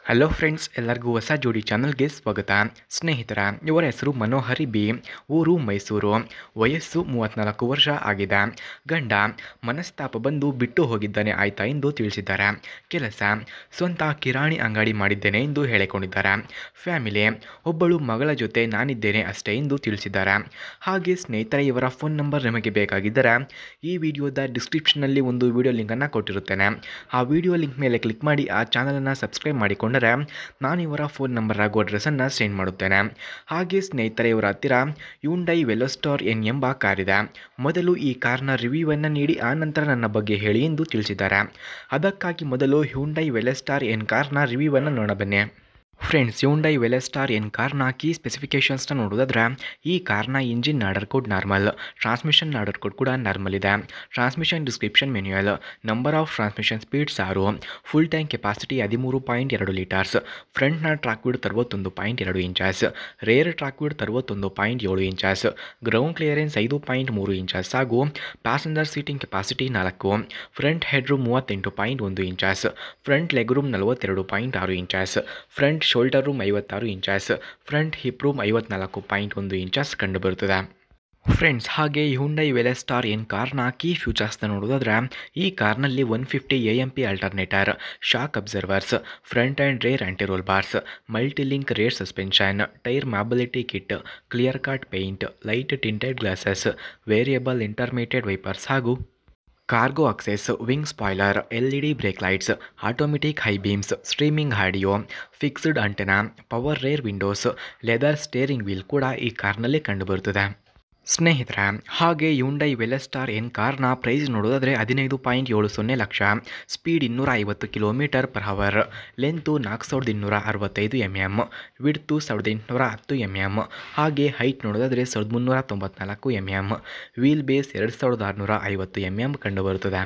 Hello friends, ಎಲ್ಲರಿಗೂ ಹೊಸ ಜೋಡಿ ಚಾನಲ್ಗೆ ಸ್ವಾಗತ. ಸ್ನೇಹಿತರ, ಇವರ ಹೆಸರು ಮನೋಹರಿ ಬಿ, ಊರು ಮೈಸೂರು, ವಯಸ್ಸು 34 ವರ್ಷ ಆಗಿದೆ. ಗಂಡ ಮನಸ್ತಾಪ ಬಂದು ಬಿಟ್ಟು ಹೋಗಿದ್ದಾನೆ ಆಯ್ತಾ ಎಂದು ತಿಳಿಸಿದ್ದಾರೆ. ಕೆಲಸ ಸ್ವಂತ ಕಿರಾಣಿ ಅಂಗಡಿ ಮಾಡಿದ್ದೇನೆ ಎಂದು ಹೇಳಿಕೊಂಡಿದ್ದಾರೆ. ಫ್ಯಾಮಿಲಿ ಒಬ್ಬಳು ಮಗಳ ಜೊತೆ ನಾನಿದ್ದೇನೆ ಅಷ್ಟೇ ಎಂದು ತಿಳಿಸಿದ್ದಾರೆ. ಹಾಗೆ ಸ್ನೇಹಿತರೆ, ಇವರ ಫೋನ್ ನಂಬರ್ ನಿಮಗೆ ಬೇಕಾಗಿದ್ದರೆ ಈ ವಿಡಿಯೋದ ಡಿಸ್ಕ್ರಿಪ್ಷನ್ನಲ್ಲಿ ಒಂದು ವಿಡಿಯೋ ಲಿಂಕನ್ನು ಕೊಟ್ಟಿರುತ್ತೇನೆ. ಆ ವಿಡಿಯೋ ಲಿಂಕ್ ಮೇಲೆ ಕ್ಲಿಕ್ ಮಾಡಿ ಆ ಚಾನಲನ್ನು ಸಬ್ಸ್ಕ್ರೈಬ್ ಮಾಡಿಕೊಂಡರೆ ನಾನು ಇವರ ಫೋನ್ ನಂಬರ್ ಹಾಗೂ ಅಡ್ರೆಸ್ಸನ್ನು ಸೆಂಡ್ ಮಾಡುತ್ತೇನೆ. ಹಾಗೆ ಸ್ನೇಹಿತರೆ, ಇವರ ಹತ್ತಿರ ಹ್ಯುಂಡೈ ವೆಲೋಸ್ಟಾರ್ ಎನ್ ಎಂಬ ಕಾರಿದೆ. ಮೊದಲು ಈ ಕಾರ್ನ ರಿವ್ಯೂವನ್ನು ನೀಡಿ ಆ ನಂತರ ನನ್ನ ಬಗ್ಗೆ ಹೇಳಿ ಎಂದು ತಿಳಿಸಿದ್ದಾರೆ. ಅದಕ್ಕಾಗಿ ಮೊದಲು ಹ್ಯುಂಡೈ ವೆಲೋಸ್ಟಾರ್ ಎನ್ ಕಾರ್ನ ರಿವ್ಯೂವನ್ನು ನೋಡಬನ್ನಿ. ಫ್ರೆಂಡ್ಸ್, ಹ್ಯುಂಡೈ ವೆಲೋಸ್ಟಾರ್ ಎನ್ ಕಾರ್ನ ಕೀ ಸ್ಪೆಸಿಫಿಕೇಷನ್ಸ್ನ ನೋಡೋದಾದ್ರೆ, ಈ ಕಾರ್ನ engine order code normal, transmission order code ಕೂಡ ನಾರ್ಮಲ್ ಇದೆ. Transmission description manual, number of transmission speeds 6, full tank capacity 13.2 litres, ಫ್ರಂಟ್ನ track width 61.2 inches, rear track width 61.7 inches, ground clearance 5.3 inches ಹಾಗೂ passenger seating capacity 4, front head room 38.1 inches, front leg room 42.6 inches, front shoulder room 56 inches, front hip room 54.1 inches ಕಂಡುಬರುತ್ತದೆ. Friends, ಹಾಗೆ Hyundai Veloster N ಕಾರ್ನ key ಫ್ಯೂಚರ್ಸ್ನ ನೋಡೋದಾದ್ರೆ, ಈ ಕಾರ್ನಲ್ಲಿ 150 AMP alternator, shock absorbers, front and rear anti roll bars, multilink rear suspension, tyre mobility kit, clear cut paint, light tinted glasses, variable intermediate wipers ಹಾಗೂ cargo access, wing spoiler, LED brake lights, automatic high beams, streaming audio, fixed antenna, power rear windows, leather steering wheel ಕೂಡ ಈ ಕಾರ್ನಲ್ಲಿ ಕಂಡುಬರುತ್ತದೆ. ಸ್ನೇಹಿತರೆ, ಹಾಗೆ Hyundai Veloster N ಕಾರ್ನ price ನೋಡೋದಾದರೆ 15.70 lakh, speed 250 km/h, length 4265 mm, width 1810 mm, ಹಾಗೆ ಹೈಟ್ ನೋಡೋದಾದರೆ 1394 mm, ವೀಲ್ ಬೇಸ್ 2650 mm ಕಂಡುಬರುತ್ತದೆ.